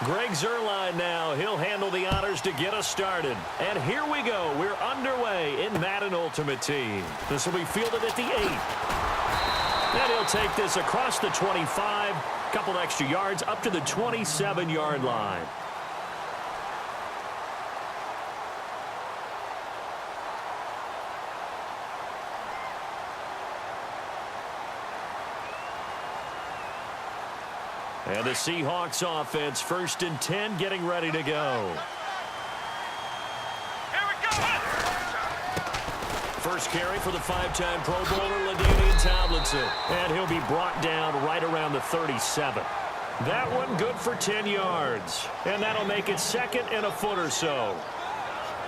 Greg Zuerlein now. He'll handle the honors to get us started. And here we go. We're underway in Madden Ultimate Team. This will be fielded at the 8. And he'll take this across the 25. Couple extra yards up to the 27-yard line. And the Seahawks offense, 1st and 10, getting ready to go. Here we go. First carry for the 5-time Pro Bowler, LaDainian Tomlinson. And he'll be brought down right around the 37. That one good for 10 yards. And that'll make it 2nd and a foot or so.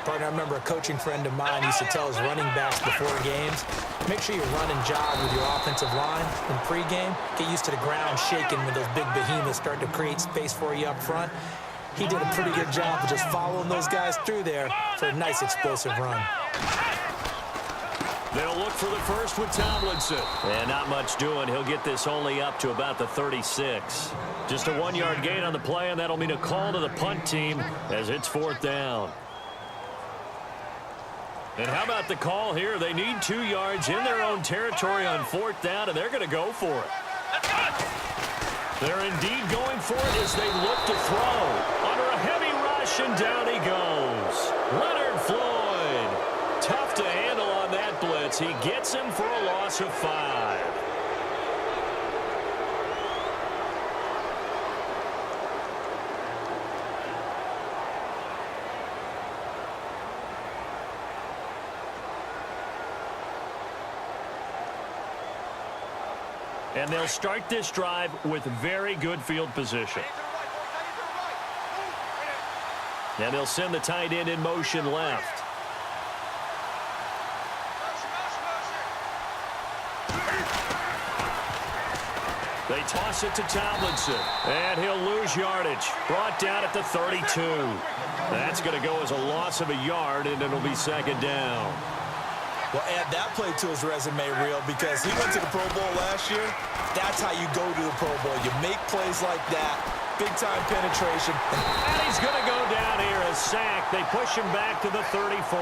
Partner, I remember a coaching friend of mine used to tell his running backs before games, make sure you run and jog with your offensive line in pregame. Get used to the ground shaking when those big behemoths start to create space for you up front. He did a pretty good job of just following those guys through there for a nice explosive run. They'll look for the first with Tomlinson. And not much doing. He'll get this only up to about the 36. Just a 1-yard gain on the play, and that'll mean a call to the punt team as it's 4th down. And how about the call here? They need 2 yards in their own territory on 4th down, and they're going to go for it. They're indeed going for it as they look to throw. Under a heavy rush, and down he goes. Leonard Floyd. Tough to handle on that blitz. He gets him for a loss of 5. And they'll start this drive with very good field position. And they'll send the tight end in motion left. They toss it to Tomlinson. And he'll lose yardage. Brought down at the 32. That's going to go as a loss of a yard, and it'll be 2nd down. Well, add that play to his resume reel because he went to the Pro Bowl last year. That's how you go to the Pro Bowl. You make plays like that, big-time penetration. And he's going to go down here as sacked. They push him back to the 34.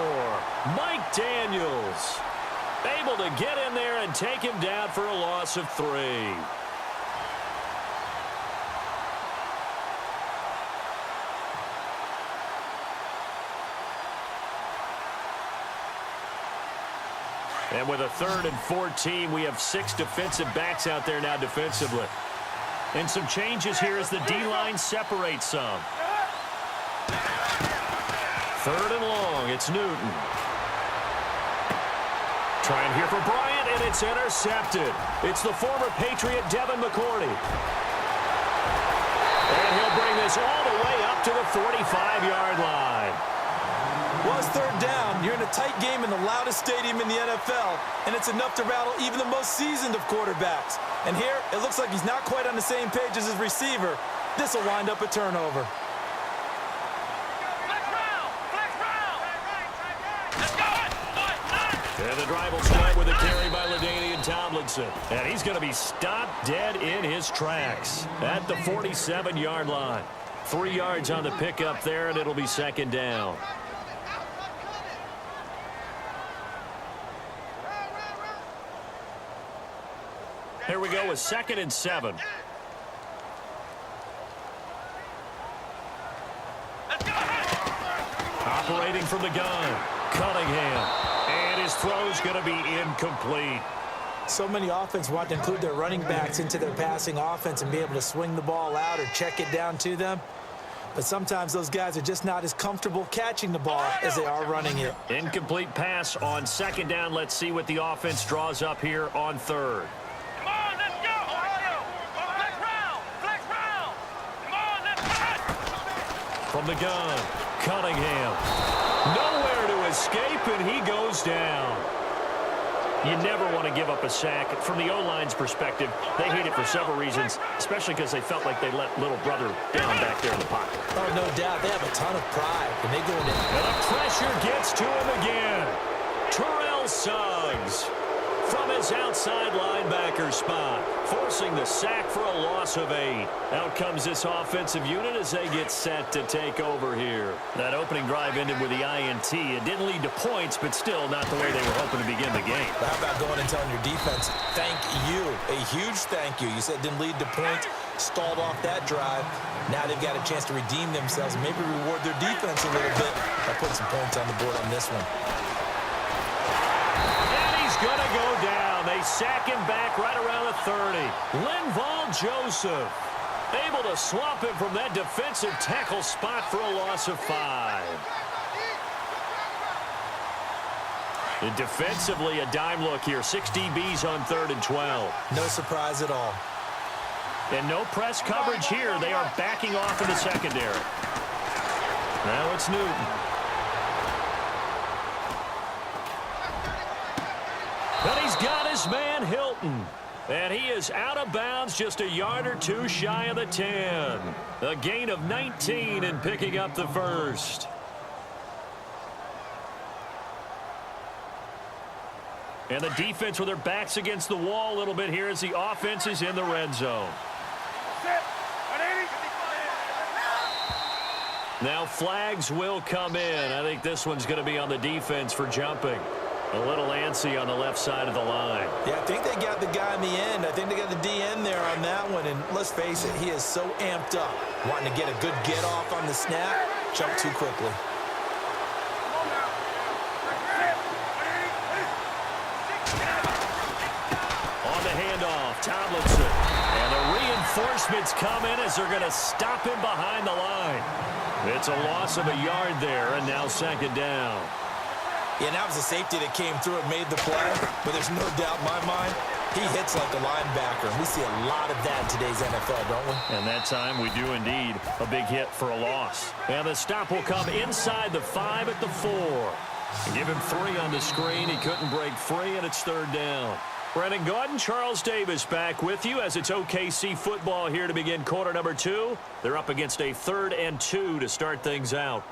Mike Daniels able to get in there and take him down for a loss of 3. And with a 3rd and 14, we have 6 defensive backs out there now defensively. And some changes here as the D-line separates some. 3rd and long, it's Newton. Trying here for Bryant, and it's intercepted. It's the former Patriot Devin McCourty. And he'll bring this all the way up to the 45-yard line. Well, it's 3rd down. You're in a tight game in the loudest stadium in the NFL, and it's enough to rattle even the most seasoned of quarterbacks. And here, it looks like he's not quite on the same page as his receiver. This will wind up a turnover. And the drive will start with a carry by LaDainian Tomlinson. And he's going to be stopped dead in his tracks at the 47-yard line. 3 yards on the pickup there, and it'll be 2nd down. Here we go with 2nd and 7. Operating from the gun, Cunningham. And his throw's going to be incomplete. So many offenses want to include their running backs into their passing offense and be able to swing the ball out or check it down to them. But sometimes those guys are just not as comfortable catching the ball as they are running it. Incomplete pass on 2nd down. Let's see what the offense draws up here on 3rd. From the gun, Cunningham. Nowhere to escape, and he goes down. You never want to give up a sack. From the O-line's perspective, they hate it for several reasons, especially because they felt like they let little brother down back there in the pocket. Oh, no doubt. They have a ton of pride when they go into. And the pressure gets to him again. Terrell Suggs from his outside linebacker spot, forcing the sack for a loss of 8. Out comes this offensive unit as they get set to take over here. That opening drive ended with the INT. It didn't lead to points, but still not the way they were hoping to begin the game. But how about going and telling your defense, thank you, a huge thank you. You said it didn't lead to points, stalled off that drive. Now they've got a chance to redeem themselves and maybe reward their defense a little bit by putting some points on the board on this one. Going to go down. They sack him back right around the 30. Linval Joseph able to swamp him from that defensive tackle spot for a loss of 5. And defensively, a dime look here. 6 DBs on 3rd and 12. No surprise at all. And no press coverage here. They are backing off in the secondary. Now it's Newton. But he's got his man Hilton. And he is out of bounds just a yard or two shy of the 10. A gain of 19 and picking up the first. And the defense with their backs against the wall a little bit here as the offense is in the red zone. Now flags will come in. I think this one's going to be on the defense for jumping. A little antsy on the left side of the line. Yeah, I think they got the guy in the end. I think they got the DN there on that one. And let's face it, he is so amped up. Wanting to get a good get off on the snap. Jump too quickly. On the handoff, Tomlinson. And the reinforcements come in as they're going to stop him behind the line. It's a loss of a yard there, and now 2nd down. Yeah, that was a safety that came through and made the play, but there's no doubt in my mind, he hits like a linebacker. We see a lot of that in today's NFL, don't we? And that time we do indeed. A big hit for a loss. And the stop will come inside the 5 at the 4. Give him 3 on the screen. He couldn't break free, and it's 3rd down. Brennan Gaudin, Charles Davis back with you as it's OKC football here to begin quarter number 2. They're up against a 3rd and 2 to start things out.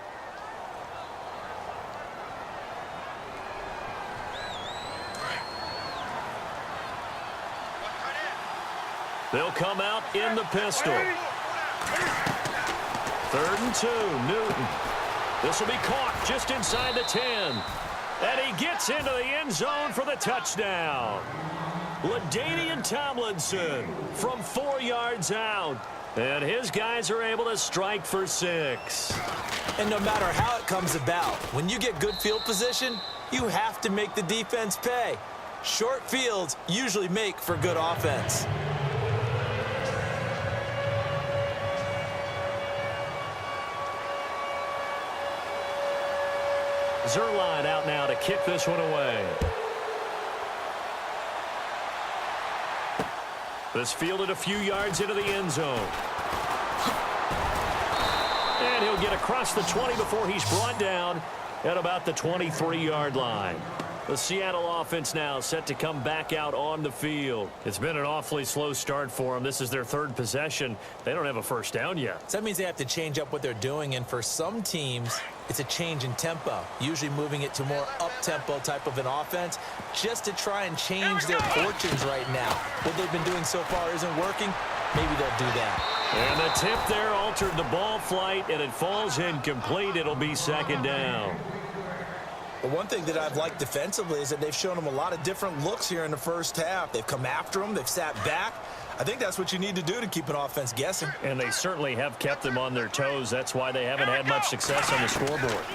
They'll come out in the pistol. 3rd and 2, Newton. This will be caught just inside the 10. And he gets into the end zone for the touchdown. LaDainian Tomlinson from 4 yards out. And his guys are able to strike for 6. And no matter how it comes about, when you get good field position, you have to make the defense pay. Short fields usually make for good offense. Zerline out now to kick this one away. This fielded a few yards into the end zone. And he'll get across the 20 before he's brought down at about the 23-yard line. The Seattle offense now set to come back out on the field. It's been an awfully slow start for them. This is their 3rd possession. They don't have a first down yet. So that means they have to change up what they're doing, and for some teams, it's a change in tempo, usually moving it to more up-tempo type of an offense just to try and change their fortunes right now. What they've been doing so far isn't working. Maybe they'll do that. And the tip there altered the ball flight, and it falls incomplete. It'll be 2nd down. But one thing that I've liked defensively is that they've shown them a lot of different looks here in the first half. They've come after them. They've sat back. I think that's what you need to do to keep an offense guessing. And they certainly have kept them on their toes. That's why they haven't had much success on the scoreboard.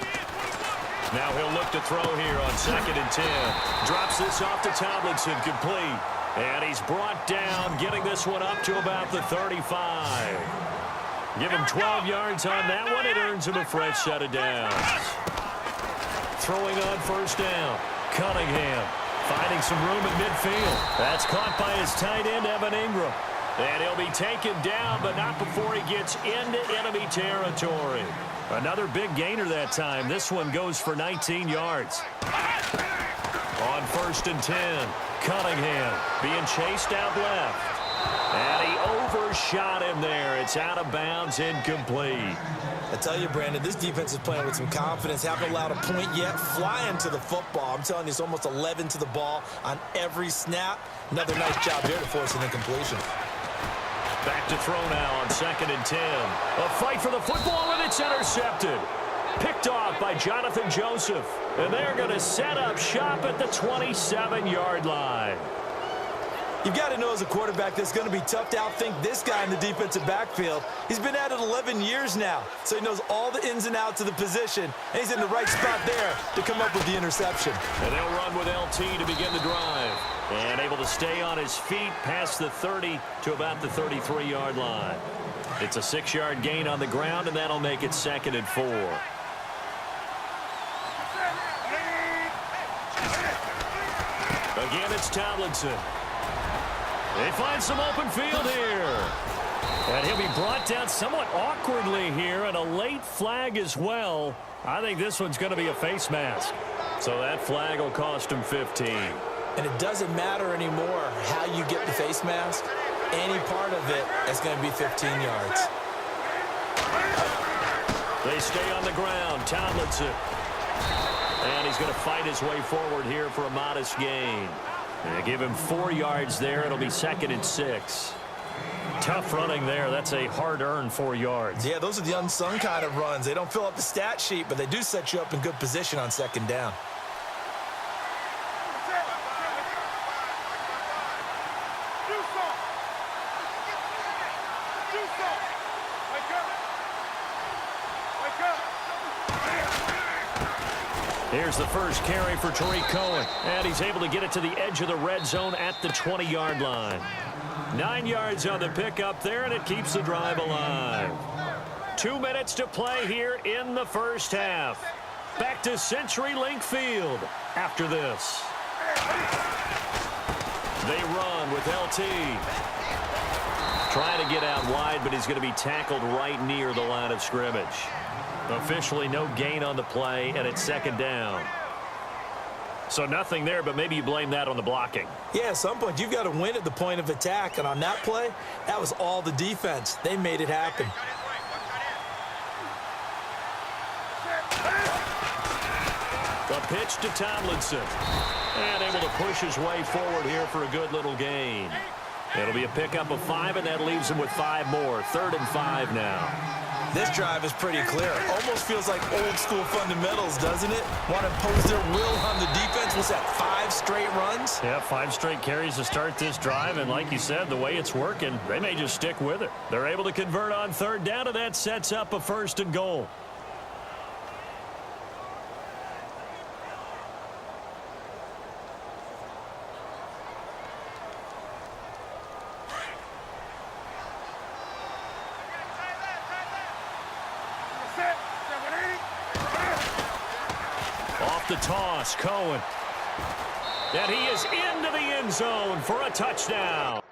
Now he'll look to throw here on 2nd and 10. Drops this off to Tomlinson, complete. And he's brought down, getting this one up to about the 35. Give him 12 yards on that one. It earns him a fresh set of downs. Throwing on 1st down. Cunningham finding some room in midfield. That's caught by his tight end, Evan Ingram. And he'll be taken down, but not before he gets into enemy territory. Another big gainer that time. This one goes for 19 yards. On 1st and 10, Cunningham being chased out left. And he overshot him there. It's out of bounds, incomplete. I tell you, Brandon, this defense is playing with some confidence. Haven't allowed a point yet. Flying to the football. I'm telling you, it's almost 11 to the ball on every snap. Another nice job there to force an incompletion. Back to throw now on 2nd and 10. A fight for the football, and it's intercepted. Picked off by Jonathan Joseph. And they're going to set up shop at the 27-yard line. You've got to know as a quarterback that's going to be tough to outthink this guy in the defensive backfield. He's been at it 11 years now, so he knows all the ins and outs of the position, and he's in the right spot there to come up with the interception. And they'll run with LT to begin the drive. And able to stay on his feet past the 30 to about the 33-yard line. It's a 6-yard gain on the ground, and that'll make it 2nd and 4. Again, it's Tomlinson. They find some open field here. And he'll be brought down somewhat awkwardly here, and a late flag as well. I think this one's going to be a face mask. So that flag will cost him 15. And it doesn't matter anymore how you get the face mask. Any part of it is going to be 15 yards. They stay on the ground. Tomlinson. And he's going to fight his way forward here for a modest gain. They give him 4 yards there. It'll be 2nd and 6. Tough running there. That's a hard-earned 4 yards. Yeah, those are the unsung kind of runs. They don't fill up the stat sheet, but they do set you up in good position on 2nd down. Here's the first carry for Tariq Cohen. And he's able to get it to the edge of the red zone at the 20-yard line. 9 yards on the pickup there, and it keeps the drive alive. 2 minutes to play here in the first half. Back to CenturyLink Field after this. They run with LT. Trying to get out wide, but he's going to be tackled right near the line of scrimmage. Officially no gain on the play, and it's 2nd down. So nothing there, but maybe you blame that on the blocking. Yeah, at some point you've got to win at the point of attack, and on that play, that was all the defense. They made it happen. The pitch to Tomlinson. And able to push his way forward here for a good little gain. It'll be a pickup of 5, and that leaves him with 5 more. 3rd and 5 now. This drive is pretty clear. Almost feels like old-school fundamentals, doesn't it? Want to impose their will on the defense. What's that, 5 straight runs? Yeah, 5 straight carries to start this drive, and like you said, the way it's working, they may just stick with it. They're able to convert on 3rd down, and that sets up a 1st and goal. Off the toss, Cohen. And he is into the end zone for a touchdown.